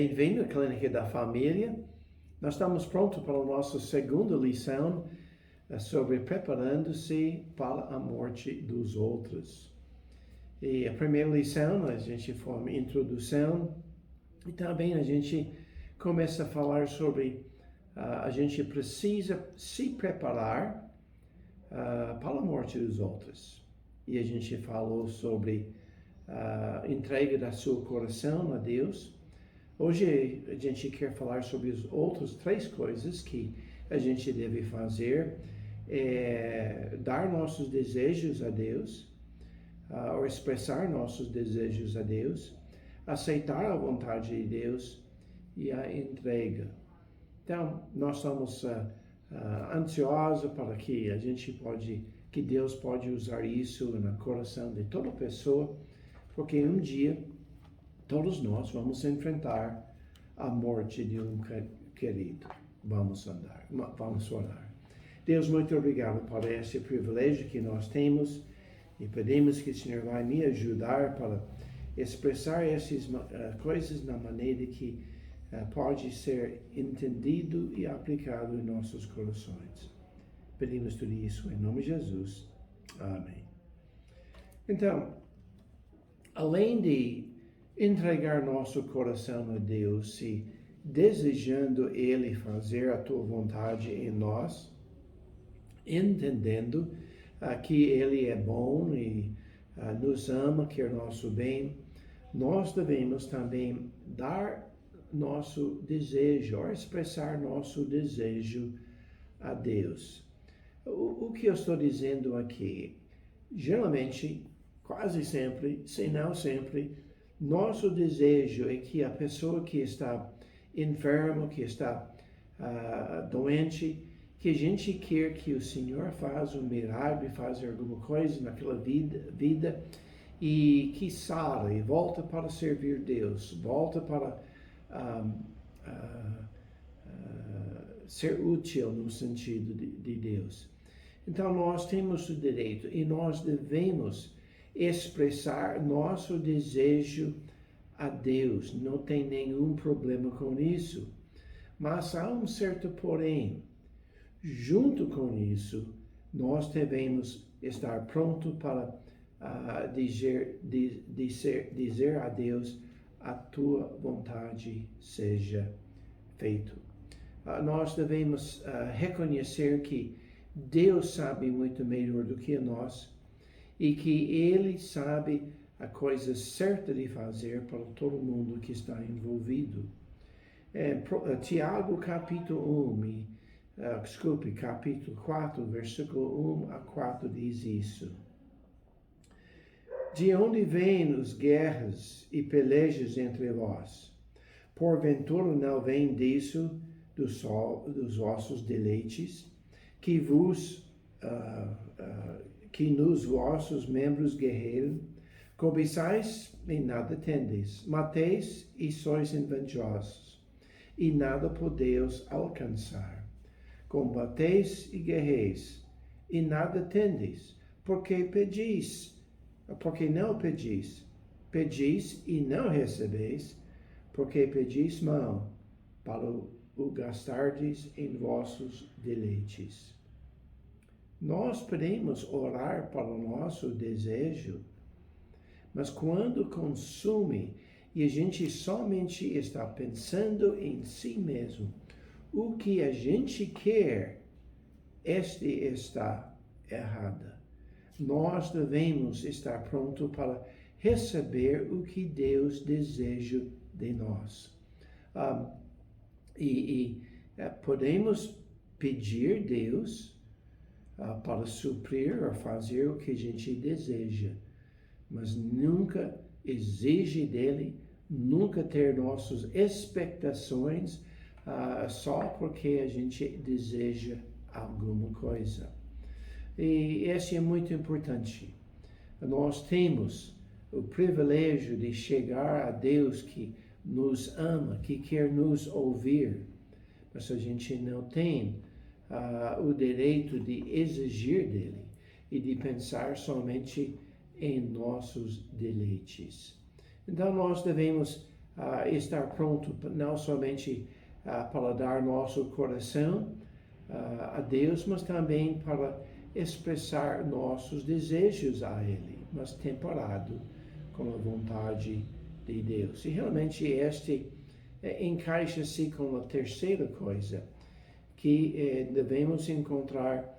Bem-vindo à Clínica da Família. Nós estamos prontos para a nossa segunda lição sobre preparando-se para a morte dos outros. E a primeira lição, a gente foi uma introdução, e também a gente começa a falar sobre a gente precisa se preparar para a morte dos outros. E a gente falou sobre a entrega do seu coração a Deus. Hoje a gente quer falar sobre as outras 3 coisas que a gente deve fazer. Dar nossos desejos a Deus, ou expressar nossos desejos a Deus, aceitar a vontade de Deus e a entrega. Então, nós estamos ansiosos para que que Deus pode usar isso no coração de toda pessoa, porque um dia todos nós vamos enfrentar a morte de um querido. Vamos orar. Deus, muito obrigado por esse privilégio que nós temos e pedimos que o Senhor vai me ajudar para expressar essas coisas na maneira que pode ser entendido e aplicado em nossos corações. Pedimos tudo isso em nome de Jesus. Amém. Então, além de entregar nosso coração a Deus e desejando Ele fazer a tua vontade em nós, entendendo que Ele é bom e nos ama, quer nosso bem, nós devemos também dar nosso desejo, ou expressar nosso desejo a Deus. O que eu estou dizendo aqui? Geralmente, quase sempre, se não sempre, nosso desejo é que a pessoa que está enferma, que está doente, que a gente quer que o Senhor faça um milagre, faça alguma coisa naquela vida e que sara e volta para servir Deus, volta para ser útil no sentido de Deus. Então nós temos o direito e nós devemos expressar nosso desejo a Deus. Não tem nenhum problema com isso. Mas há um certo porém. Junto com isso, nós devemos estar prontos para dizer a Deus, a tua vontade seja feita. Nós devemos reconhecer que Deus sabe muito melhor do que nós e que Ele sabe a coisa certa de fazer para todo mundo que está envolvido. Tiago capítulo 4, versículo 1 a 4 diz isso. De onde vêm as guerras e pelejas entre vós? Porventura não vem disso dos vossos deleites, que nos vossos membros guerreiam, cobiçais e nada tendes, mateis e sois invejosos, e nada podeis alcançar. Combateis e guerreis, e nada tendes, porque não pedis. Pedis e não recebeis, porque pedis mal, para o gastardes em vossos deleites. Nós podemos orar para o nosso desejo, mas quando consome e a gente somente está pensando em si mesmo, o que a gente quer, está errada. Nós devemos estar prontos para receber o que Deus deseja de nós. Podemos pedir a Deus para suprir ou fazer o que a gente deseja, mas nunca exige dele, nunca ter nossas expectações só porque a gente deseja alguma coisa. E isso é muito importante. Nós temos o privilégio de chegar a Deus que nos ama, que quer nos ouvir, mas a gente não tem o direito de exigir dele e de pensar somente em nossos deleites. Então nós devemos estar pronto não somente para dar nosso coração a Deus, mas também para expressar nossos desejos a Ele, mas temperado com a vontade de Deus. E realmente este encaixa-se com a terceira coisa, que devemos encontrar,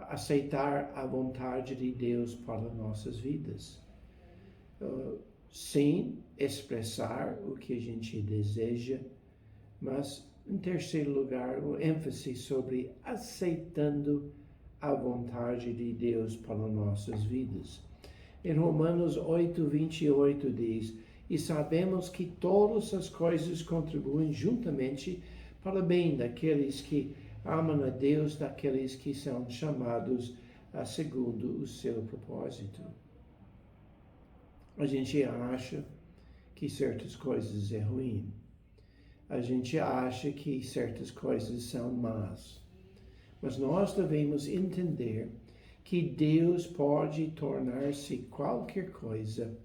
aceitar a vontade de Deus para nossas vidas. Sim, expressar o que a gente deseja, mas, em terceiro lugar, o ênfase sobre aceitando a vontade de Deus para nossas vidas. Em Romanos 8:28 diz: e sabemos que todas as coisas contribuem juntamente para o bem daqueles que amam a Deus, daqueles que são chamados segundo o seu propósito. A gente acha que certas coisas é ruim. A gente acha que certas coisas são más. Mas nós devemos entender que Deus pode tornar-se qualquer coisa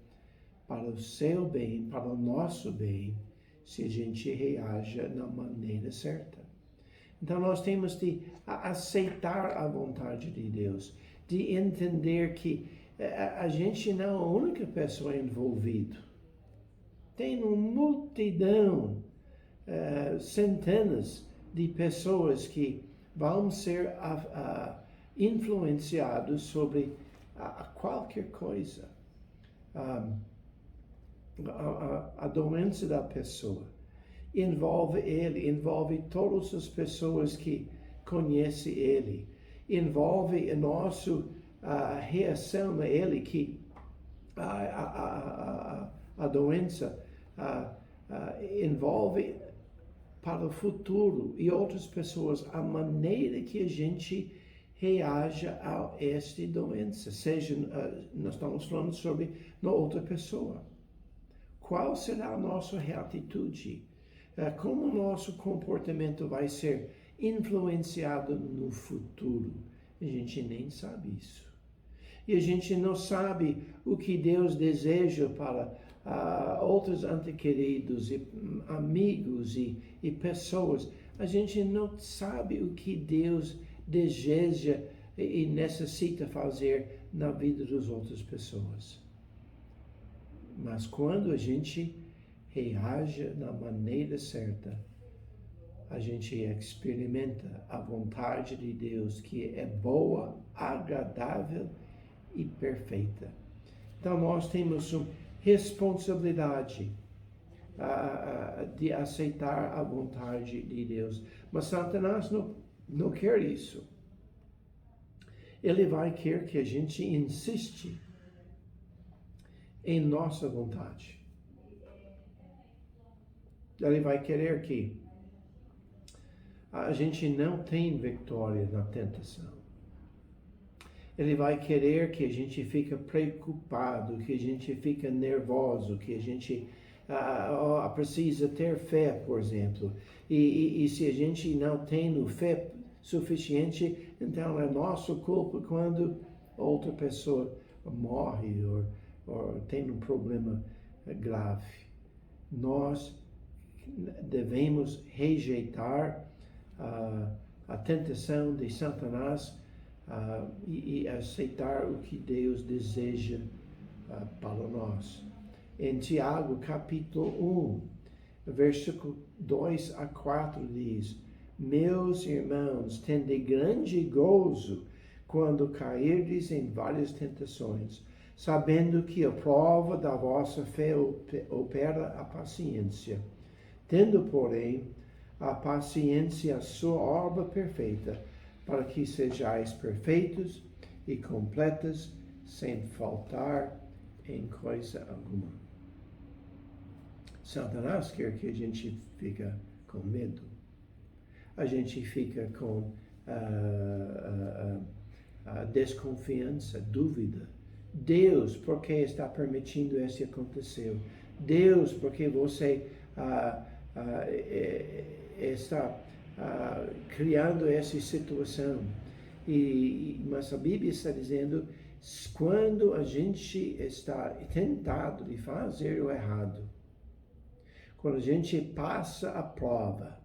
para o seu bem, para o nosso bem, se a gente reaja da maneira certa. Então nós temos de aceitar a vontade de Deus, de entender que a gente não é a única pessoa envolvida. Tem uma multidão, centenas de pessoas que vão ser influenciados sobre qualquer coisa. A doença da pessoa envolve ele, envolve todas as pessoas que conhecem ele, envolve a nossa reação a ele, que a doença envolve para o futuro e outras pessoas a maneira que a gente reaja a esta doença, seja nós estamos falando sobre outra pessoa. Qual será a nossa atitude? Como o nosso comportamento vai ser influenciado no futuro? A gente nem sabe isso. E a gente não sabe o que Deus deseja para outros antequeridos e amigos e pessoas. A gente não sabe o que Deus deseja e necessita fazer na vida das outras pessoas. Mas quando a gente reage da maneira certa, a gente experimenta a vontade de Deus, que é boa, agradável e perfeita. Então nós temos uma responsabilidade de aceitar a vontade de Deus. Mas Satanás não quer isso. Ele vai querer que a gente insiste em nossa vontade. Ele vai querer que a gente não tenha vitória na tentação. Ele vai querer que a gente fique preocupado, que a gente fique nervoso, que a gente precisa ter fé, por exemplo. E se a gente não tem fé suficiente, então é nossa culpa quando outra pessoa morre ou tem um problema grave. Nós devemos rejeitar a tentação de Satanás e aceitar o que Deus deseja para nós. Em Tiago, capítulo 1, versículo 2 a 4 diz: meus irmãos, tende grande gozo quando cairdes em várias tentações, sabendo que a prova da vossa fé opera a paciência. Tendo, porém, a paciência a sua obra perfeita, para que sejais perfeitos e completos, sem faltar em coisa alguma. Satanás quer que a gente fique com medo. A gente fica com desconfiança, dúvida. Deus, por que está permitindo isso acontecer? Deus, por que você está criando essa situação? Mas a Bíblia está dizendo quando a gente está tentado de fazer o errado, quando a gente passa a prova,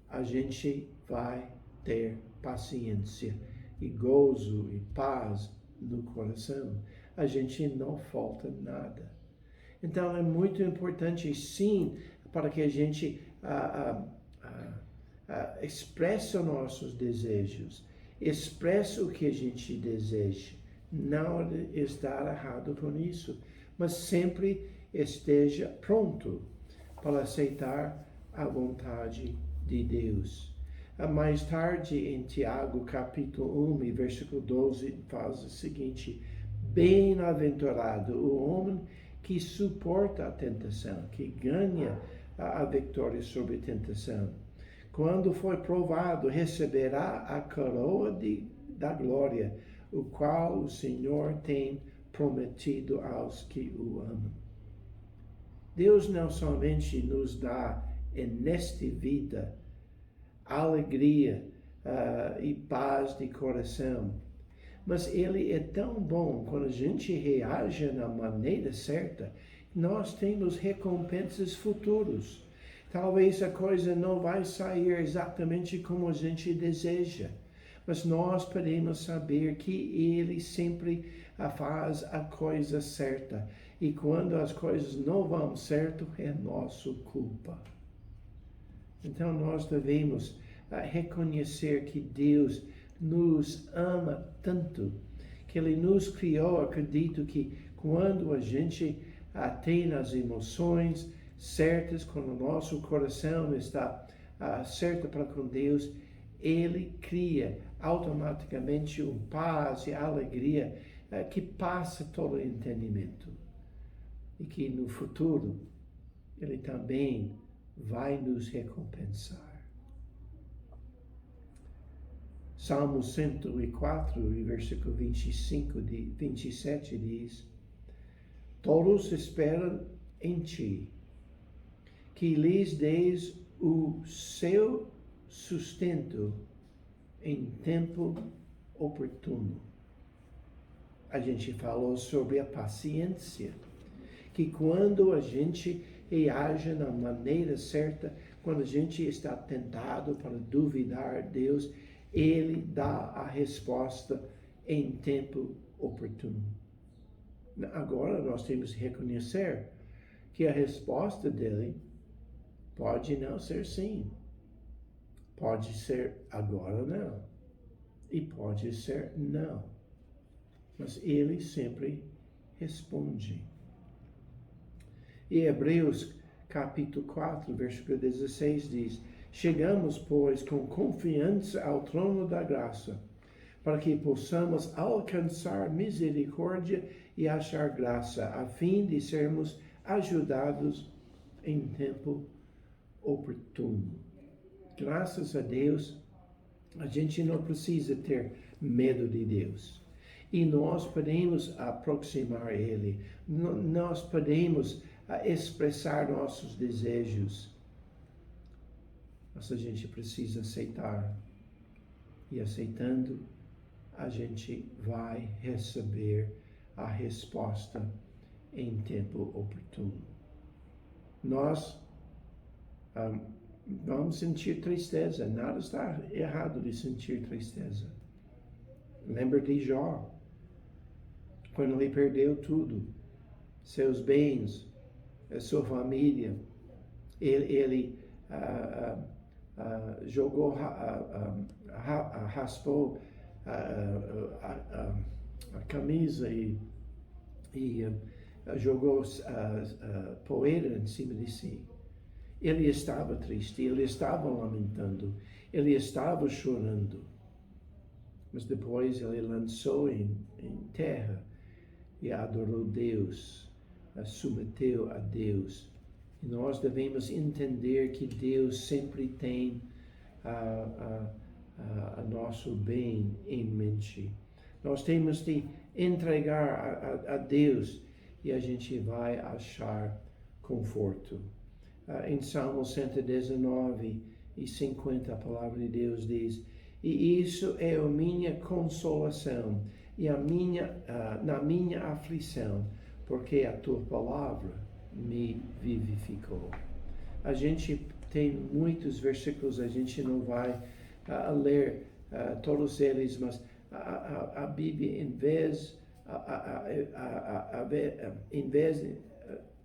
a gente vai ter paciência e gozo e paz no coração. A gente não falta nada. Então é muito importante, sim, para que a gente expresse os nossos desejos, expresse o que a gente deseja. Não está errado com isso, mas sempre esteja pronto para aceitar a vontade de Deus. Mais tarde, em Tiago, capítulo 1, versículo 12, faz o seguinte: bem-aventurado o homem que suporta a tentação, que ganha a vitória sobre a tentação. Quando for provado, receberá a coroa da glória, o qual o Senhor tem prometido aos que o amam. Deus não somente nos dá, nesta vida, alegria e paz de coração, mas Ele é tão bom quando a gente reage da maneira certa, nós temos recompensas futuras. Talvez a coisa não vai sair exatamente como a gente deseja, mas nós podemos saber que Ele sempre faz a coisa certa. E quando as coisas não vão certo, é nossa culpa. Então nós devemos reconhecer que Deus nos ama tanto, que Ele nos criou. Acredito que quando a gente tem as emoções certas, quando o nosso coração está certo para com Deus, Ele cria automaticamente uma paz e alegria que passa todo o entendimento. E que no futuro Ele também vai nos recompensar. Salmo 104, versículo 27 diz: todos esperam em ti, que lhes dês o seu sustento em tempo oportuno. A gente falou sobre a paciência, que quando a gente reage da maneira certa, quando a gente está tentado para duvidar de Deus, Ele dá a resposta em tempo oportuno. Agora nós temos que reconhecer que a resposta dele pode não ser sim, pode ser agora não, e pode ser não, mas Ele sempre responde. E Hebreus capítulo 4, versículo 16 diz: chegamos, pois, com confiança ao trono da graça, para que possamos alcançar misericórdia e achar graça, a fim de sermos ajudados em tempo oportuno. Graças a Deus, a gente não precisa ter medo de Deus. E nós podemos aproximar Ele, nós podemos expressar nossos desejos. Mas a gente precisa aceitar. E aceitando, a gente vai receber a resposta em tempo oportuno. Nós vamos sentir tristeza. Nada está errado de sentir tristeza. Lembra de Jó, quando ele perdeu tudo, seus bens, a sua família, ele jogou, raspou a camisa e jogou poeira em cima de si. Ele estava triste, ele estava lamentando, ele estava chorando. Mas depois ele lançou em terra e adorou Deus, submeteu a Deus. E nós devemos entender que Deus sempre tem nosso bem em mente. Nós temos de entregar a Deus e a gente vai achar conforto. Em Salmo 119 e 50, a palavra de Deus diz: e isso é a minha consolação, e na minha aflição, porque a tua palavra me vivificou. A gente tem muitos versículos, a gente não vai ler todos eles, mas a Bíblia,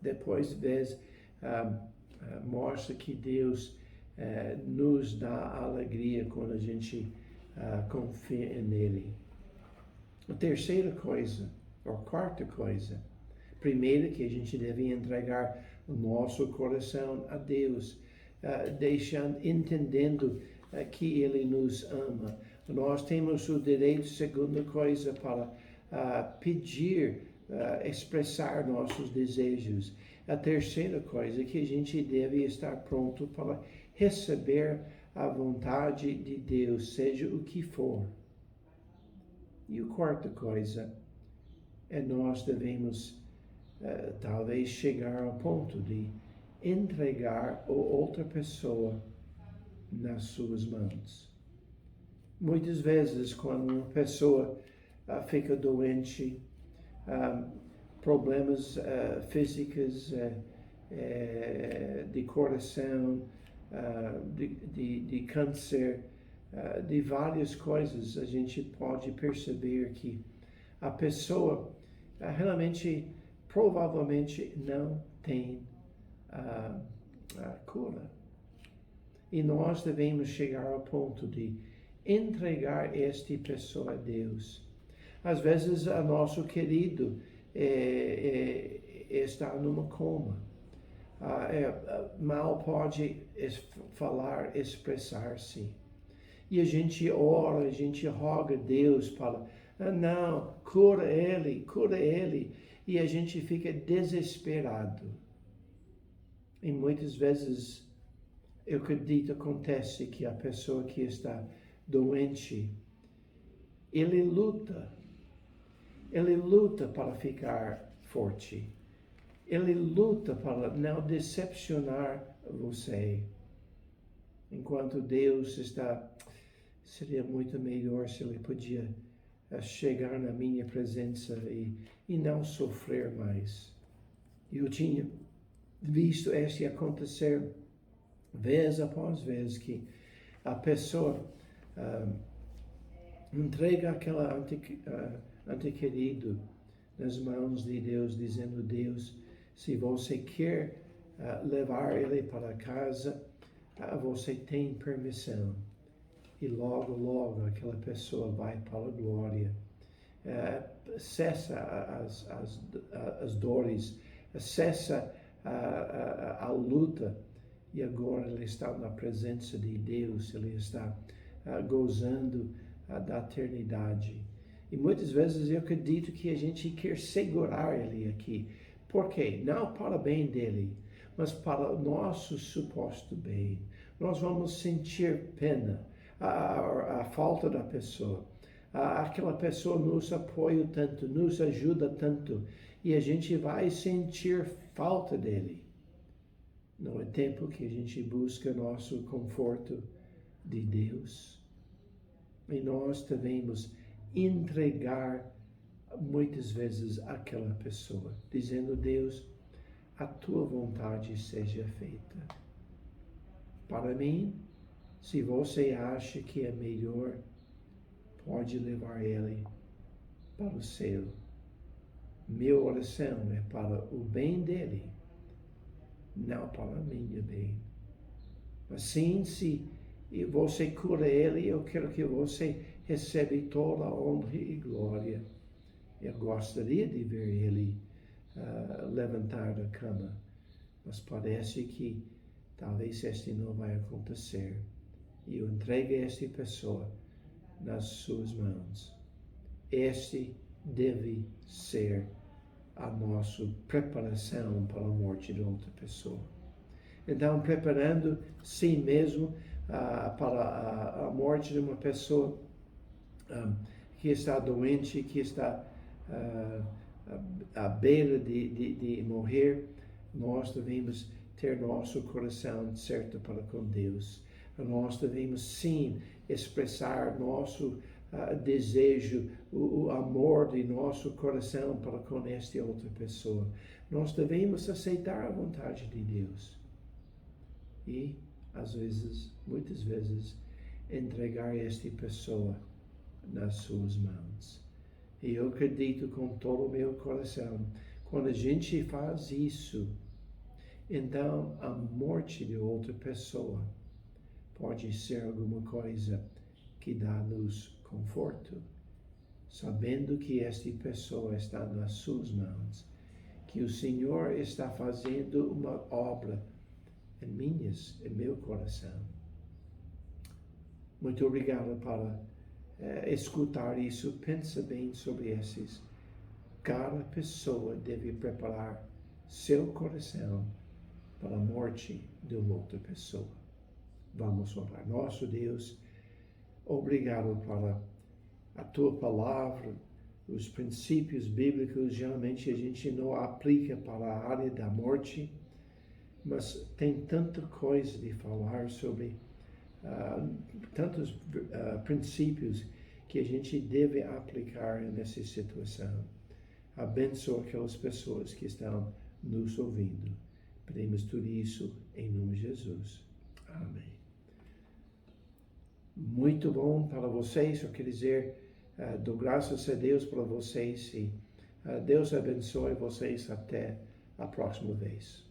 depois mostra que Deus nos dá alegria quando a gente confia nele. A terceira coisa, ou quarta coisa, primeiro que a gente deve entregar o nosso coração a Deus, entendendo que Ele nos ama. Nós temos o direito, segunda coisa, para pedir, expressar nossos desejos. A terceira coisa é que a gente deve estar pronto para receber a vontade de Deus, seja o que for. E a quarta coisa é nós devemos talvez chegar ao ponto de entregar a outra pessoa nas suas mãos. Muitas vezes, quando uma pessoa fica doente, problemas físicos, de coração, de câncer, de várias coisas, a gente pode perceber que a pessoa realmente, provavelmente não tem cura. E nós devemos chegar ao ponto de entregar esta pessoa a Deus. Às vezes, o nosso querido está numa coma. Mal pode falar, expressar-se. E a gente ora, a gente roga a Deus para, não, cura ele. E a gente fica desesperado. E muitas vezes, eu acredito, acontece que a pessoa que está doente, ele luta para ficar forte. Ele luta para não decepcionar você. Enquanto Deus seria muito melhor se Ele podia chegar na minha presença e não sofrer mais. Eu tinha visto isso acontecer vez após vez, que a pessoa entrega aquela ante querido nas mãos de Deus, dizendo: Deus, se você quer levar ele para casa, você tem permissão. E logo aquela pessoa vai para a glória. Cessa as dores, cessa a luta, e agora ele está na presença de Deus, ele está gozando da eternidade. E muitas vezes eu acredito que a gente quer segurar ele aqui. Por quê? Não para o bem dele, mas para o nosso suposto bem. Nós vamos sentir pena, a falta da pessoa. Aquela pessoa nos apoia tanto, nos ajuda tanto, e a gente vai sentir falta dele. Não é tempo que a gente busca nosso conforto de Deus. E nós devemos entregar muitas vezes aquela pessoa, dizendo: Deus, a tua vontade seja feita. Para mim, se você acha que é melhor, pode levar ele para o céu. Minha oração é para o bem dele, não para a minha bem. Assim, se você cura ele, eu quero que você receba toda a honra e glória. Eu gostaria de ver ele levantar da cama, mas parece que talvez este não vai acontecer. E eu entrego esta pessoa nas suas mãos. Este deve ser a nossa preparação para a morte de outra pessoa. Então, preparando si mesmo para a morte de uma pessoa que está doente, que está à beira de morrer, nós devemos ter nosso coração certo para com Deus. Nós devemos sim expressar nosso desejo, o amor de nosso coração para com esta outra pessoa. Nós devemos aceitar a vontade de Deus. E, às vezes, muitas vezes, entregar esta pessoa nas suas mãos. E eu acredito com todo o meu coração, quando a gente faz isso, então a morte de outra pessoa pode ser alguma coisa que dá-nos conforto, sabendo que esta pessoa está nas suas mãos, que o Senhor está fazendo uma obra em meu coração. Muito obrigado para escutar isso. Pensa bem sobre esses. Cada pessoa deve preparar seu coração para a morte de uma outra pessoa. Vamos orar. Nosso Deus, obrigado para a Tua palavra, os princípios bíblicos. Geralmente a gente não aplica para a área da morte, mas tem tanta coisa de falar sobre tantos princípios que a gente deve aplicar nessa situação. Abençoa aquelas pessoas que estão nos ouvindo. Pedimos tudo isso em nome de Jesus. Amém. Muito bom para vocês. Eu quero dizer, dou graças a Deus para vocês e Deus abençoe vocês até a próxima vez.